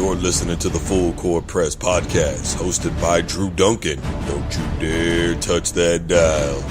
You're listening to the Full Court Press podcast, hosted by Drew Duncan. Don't you dare touch that dial.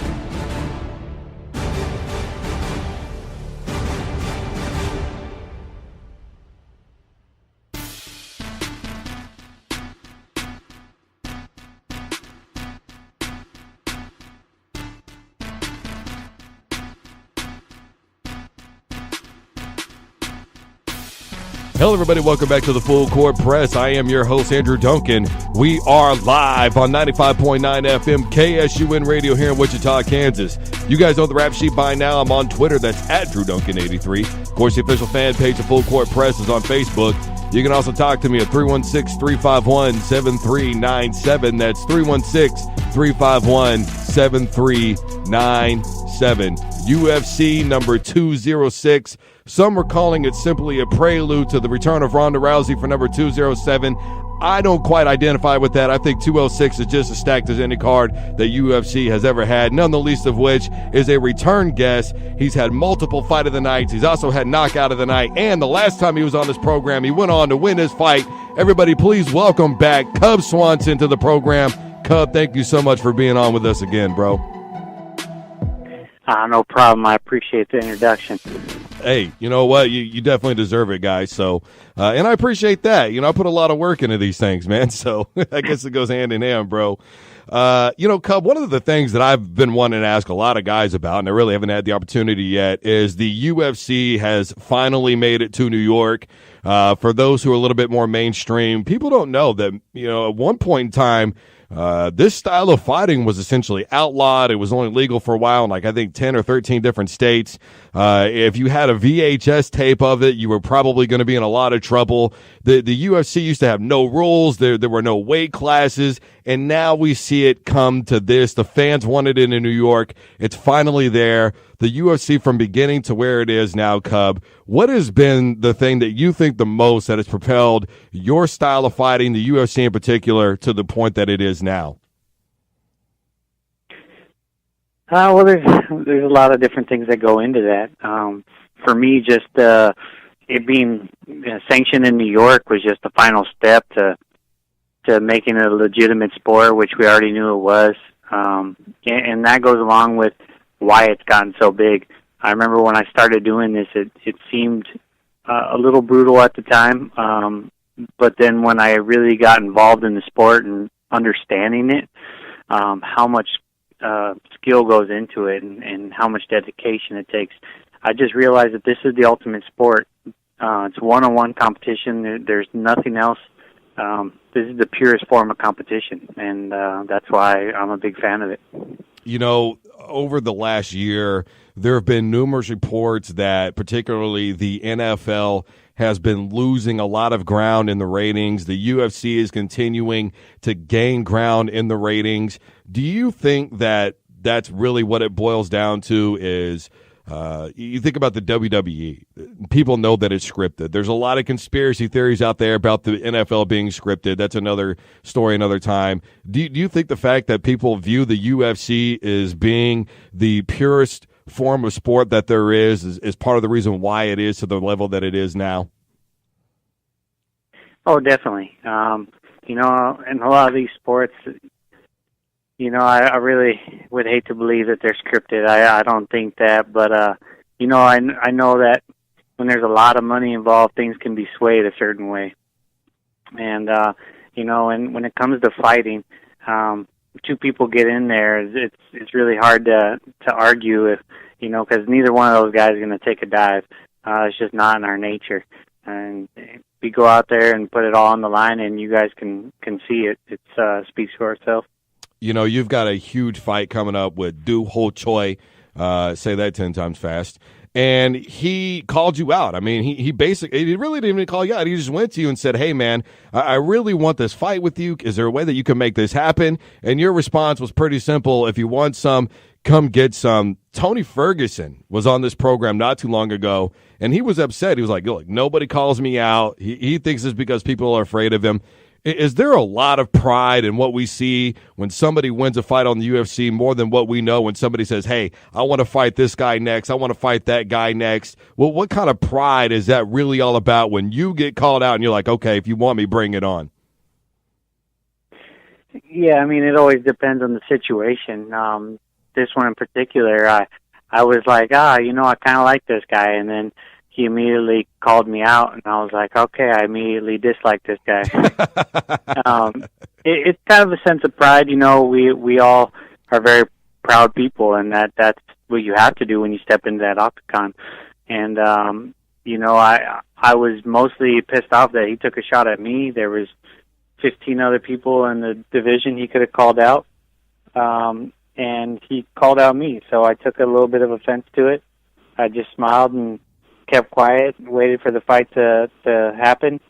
Hello, everybody. Welcome back to the Full Court Press. I am your host, Andrew Duncan. We are live on 95.9 FM KSUN Radio here in Wichita, Kansas. You guys know the rap sheet by now. I'm on Twitter. That's at DrewDuncan83. Of course, the official fan page of Full Court Press is on Facebook. You can also talk to me at 316-351-7397. That's 316-351-7397. UFC number 206. Some are calling it simply a prelude to the return of Ronda Rousey for number 207. I don't quite identify with that. I think 206 is just as stacked as any card that UFC has ever had, none the least of which is a return guest. He's had multiple fight of the nights. He's also had knockout of the night. And the last time he was on this program, he went on to win his fight. Everybody, please welcome back Cub Swanson to the program. Cub, thank you so much for being on with us again, bro. No problem. I appreciate the introduction. Hey, you know what? You definitely deserve it, guys. So, and I appreciate that. You know, I put a lot of work into these things, man. So I guess it goes hand in hand, bro. Cub, one of the things that I've been wanting to ask a lot of guys about, and I really haven't had the opportunity yet, is the UFC has finally made it to New York. For those who are a little bit more mainstream, people don't know that, you know, at one point in time, this style of fighting was essentially outlawed. It was only legal for a while in, like, I think 10 or 13 different states. If you had a VHS tape of it, you were probably going to be in a lot of trouble. The UFC used to have no rules. There were no weight classes. And now we see it come to this. The fans wanted it in New York. It's finally there. The UFC from beginning to where it is now, Cub, what has been the thing that you think the most that has propelled your style of fighting, the UFC in particular, to the point that it is now? Well, there's a lot of different things that go into that. For me, just it being sanctioned in New York was just the final step to making it a legitimate sport, which we already knew it was. And that goes along with why it's gotten so big. I remember when I started doing this, it seemed a little brutal at the time, but then when I really got involved in the sport and understanding it, how much skill goes into it and how much dedication it takes, I just realized that this is the ultimate sport. It's one-on-one competition. There's nothing else. This is the purest form of competition, and that's why I'm a big fan of it. You know, over the last year, there have been numerous reports that particularly the NFL has been losing a lot of ground in the ratings. The UFC is continuing to gain ground in the ratings. Do you think that that's really what it boils down to is you think about the WWE. People know that it's scripted. There's a lot of conspiracy theories out there about the NFL being scripted. That's another story another time. Do you think the fact that people view the UFC as being the purest form of sport that there is part of the reason why it is to the level that it is now? Oh, definitely. In a lot of these sports, I really would hate to believe that they're scripted. I don't think that, but I know that when there's a lot of money involved, things can be swayed a certain way. And and when it comes to fighting, two people get in there, it's really hard to argue if because neither one of those guys is going to take a dive. It's just not in our nature. And we go out there and put it all on the line, and you guys can see it. It speaks for itself. You know, you've got a huge fight coming up with Du Ho Choi. Say that 10 times fast. And he called you out. I mean, he really didn't even call you out. He just went to you and said, hey, man, I really want this fight with you. Is there a way that you can make this happen? And your response was pretty simple. If you want some, come get some. Tony Ferguson was on this program not too long ago, and he was upset. He was like, look, nobody calls me out. He thinks it's because people are afraid of him. Is there a lot of pride in what we see when somebody wins a fight on the UFC more than what we know when somebody says, hey, I want to fight this guy next, I want to fight that guy next? Well, what kind of pride is that really all about when you get called out and you're like, okay, if you want me, bring it on? Yeah, I mean, it always depends on the situation. This one in particular, I was like, I kind of like this guy, and then he immediately called me out, and I was like, okay, I immediately dislike this guy. It's kind of a sense of pride, we all are very proud people, and that's what you have to do when you step into that octagon. And, I was mostly pissed off that he took a shot at me. There was 15 other people in the division he could have called out, and he called out me, so I took a little bit of offense to it. I just smiled and kept quiet, waited for the fight to happen,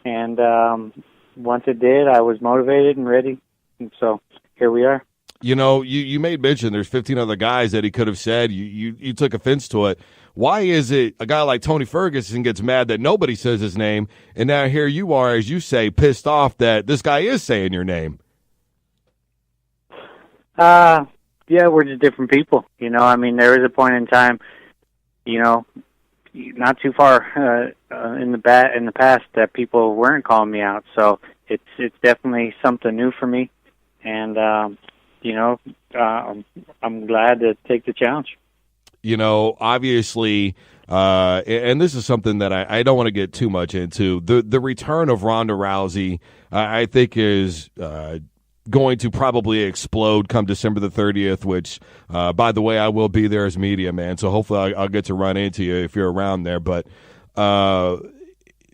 and once it did, I was motivated and ready, and so here we are. You made mention there's 15 other guys that he could have said. You took offense to it. Why is it a guy like Tony Ferguson gets mad that nobody says his name, and now here you are, as you say, pissed off that this guy is saying your name? Yeah, we're just different people. I mean, there was a point in time, not too far in the past that people weren't calling me out. So it's definitely something new for me, and I'm glad to take the challenge. Obviously, and this is something that I don't want to get too much into. The return of Ronda Rousey, I think, is going to probably explode come December the 30th, which, by the way, I will be there as media, man. So hopefully I'll get to run into you if you're around there. But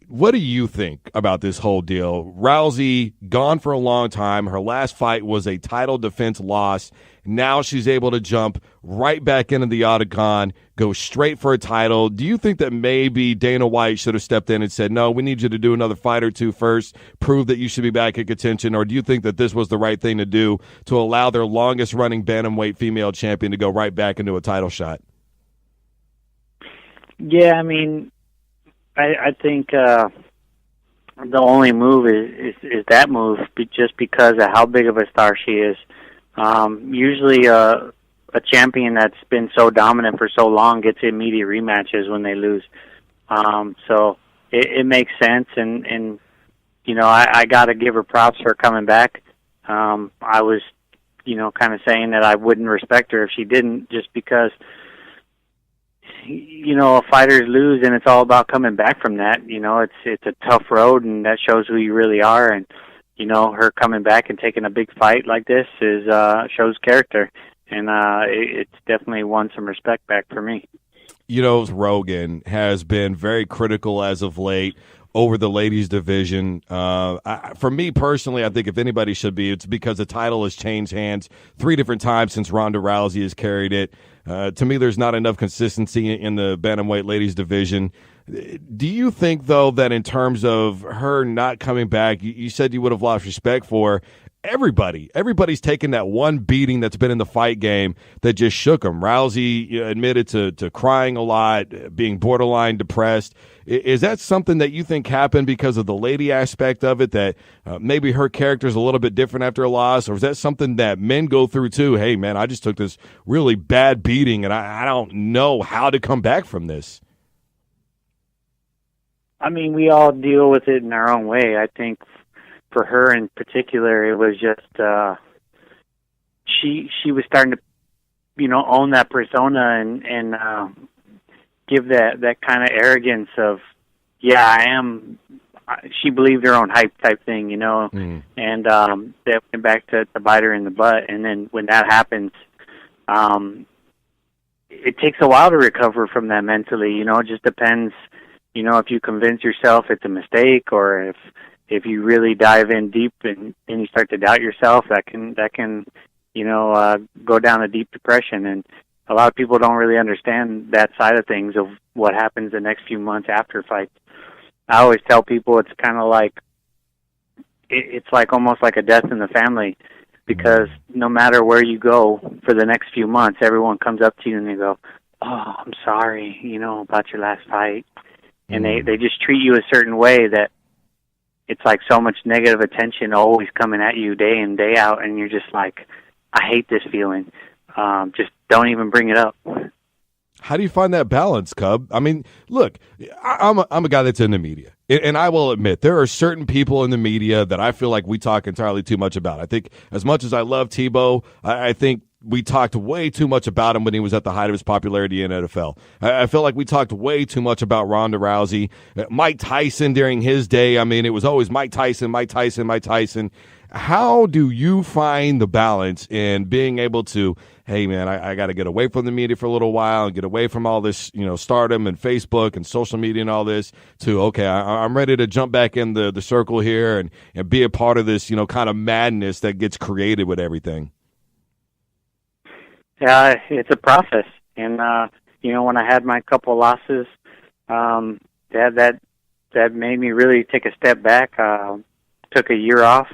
what do you think about this whole deal? Rousey, gone for a long time. Her last fight was a title defense loss. Now she's able to jump right back into the octagon, go straight for a title. Do you think that maybe Dana White should have stepped in and said, no, we need you to do another fight or two first, prove that you should be back in contention? Or do you think that this was the right thing to do to allow their longest-running bantamweight female champion to go right back into a title shot? Yeah, I mean, I think the only move is that move, just because of how big of a star she is. Usually a champion that's been so dominant for so long gets immediate rematches when they lose. So it makes sense, and I got to give her props for coming back. I was, kind of saying that I wouldn't respect her if she didn't, just because fighters lose, and it's all about coming back from that. It's a tough road, and that shows who you really are. And her coming back and taking a big fight like this shows character, and it's definitely won some respect back for me. Rogan has been very critical as of late over the ladies division. For me personally, I think if anybody should be, it's because the title has changed hands 3 different times since Ronda Rousey has carried it. To me, there's not enough consistency in the bantamweight ladies division. Do you think, though, that in terms of her not coming back, you said you would have lost respect for her? Everybody's taken that one beating that's been in the fight game that just shook them. Rousey admitted to crying a lot, being borderline depressed. Is that something that you think happened because of the lady aspect of it, that maybe her character is a little bit different after a loss? Or is that something that men go through too? Hey, man, I just took this really bad beating, and I don't know how to come back from this. I mean, we all deal with it in our own way. I think for her in particular, it was just she was starting to, own that persona and give that kind of arrogance of, yeah, I am. She believed her own hype type thing, and that went back to bite her in the butt. And then when that happens, it takes a while to recover from that mentally. It just depends. If you convince yourself it's a mistake, or if you really dive in deep and you start to doubt yourself, that can go down a deep depression. And a lot of people don't really understand that side of things, of what happens the next few months after fights. I always tell people it's kind of like, it's like almost like a death in the family, because no matter where you go for the next few months, everyone comes up to you and they go, oh, I'm sorry, about your last fight. And they just treat you a certain way that it's like so much negative attention always coming at you day in, day out, and you're just like, I hate this feeling. Just don't even bring it up. How do you find that balance, Cub? I mean, look, I'm a guy that's in the media, and I will admit there are certain people in the media that I feel like we talk entirely too much about. I think as much as I love Tebow, I think we talked way too much about him when he was at the height of his popularity in NFL. I feel like we talked way too much about Ronda Rousey. Mike Tyson during his day, I mean, it was always Mike Tyson, Mike Tyson, Mike Tyson. How do you find the balance in being able to, hey, man, I got to get away from the media for a little while and get away from all this, stardom and Facebook and social media and all this to, okay, I'm ready to jump back in the circle here and be a part of this, kind of madness that gets created with everything? Yeah, it's a process. And, when I had my couple losses, that made me really take a step back. Took a year off.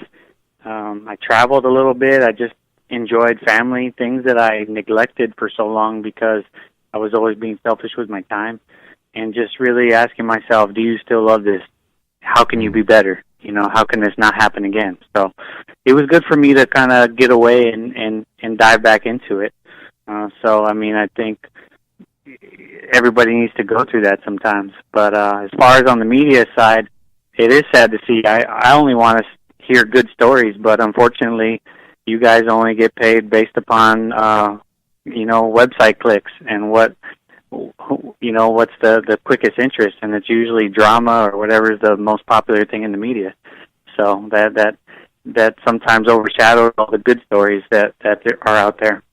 I traveled a little bit. I just enjoyed family, things that I neglected for so long because I was always being selfish with my time, and just really asking myself, do you still love this? How can you be better? How can this not happen again? So it was good for me to kind of get away and dive back into it. I think everybody needs to go through that sometimes. But as far as on the media side, it is sad to see. I only want to hear good stories, but unfortunately, you guys only get paid based upon website clicks and what's the quickest interest, and it's usually drama or whatever is the most popular thing in the media. So that sometimes overshadows all the good stories that are out there.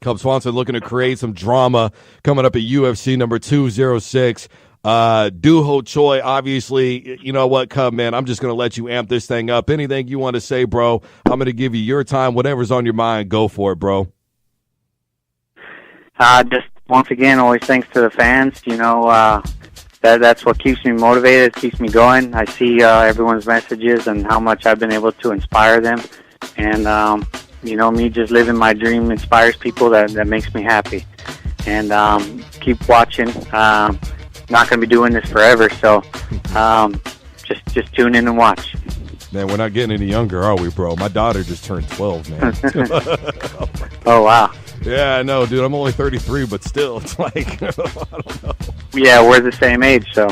Cub Swanson looking to create some drama coming up at UFC number 206. Ho Choi, obviously, you know what, Cub, man, I'm just going to let you amp this thing up. Anything you want to say, bro, I'm going to give you your time. Whatever's on your mind, go for it, bro. Just once again, always thanks to the fans. That's what keeps me motivated, keeps me going. I see everyone's messages and how much I've been able to inspire them. And, me just living my dream inspires people. That makes me happy. And keep watching. Not going to be doing this forever, so just tune in and watch. Man, we're not getting any younger, are we, bro? My daughter just turned 12, man. Oh, wow. Yeah, I know, dude. I'm only 33, but still, it's like, I don't know. Yeah, we're the same age, so.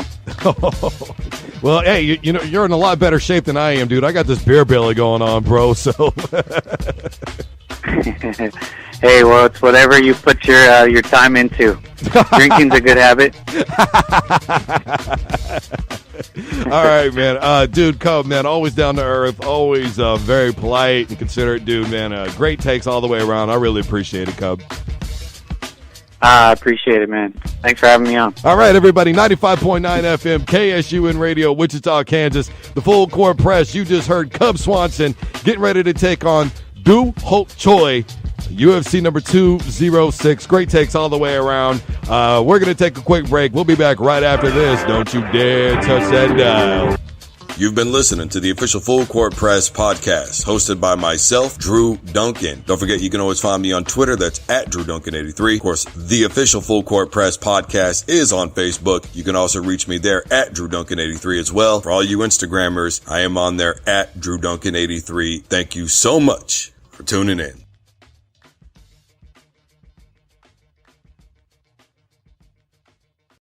Well, hey, you're in a lot better shape than I am, dude. I got this beer belly going on, bro, so. Hey, well, it's whatever you put your time into. Drinking's a good habit. All right, man. Dude, Cub, man, always down to earth, always very polite and considerate dude, man. Great takes all the way around. I really appreciate it, Cub. I appreciate it, man. Thanks for having me on. All right, everybody, 95.9 FM, KSUN Radio, Wichita, Kansas. The full court press. You just heard Cub Swanson getting ready to take on Ho Choi, UFC number 206. Great takes all the way around. We're going to take a quick break. We'll be back right after this. Don't you dare touch that dial. You've been listening to the official Full Court Press podcast, hosted by myself, Drew Duncan. Don't forget, you can always find me on Twitter. That's at DrewDuncan83. Of course, the official Full Court Press podcast is on Facebook. You can also reach me there at DrewDuncan83 as well. For all you Instagrammers, I am on there at DrewDuncan83. Thank you so much for tuning in.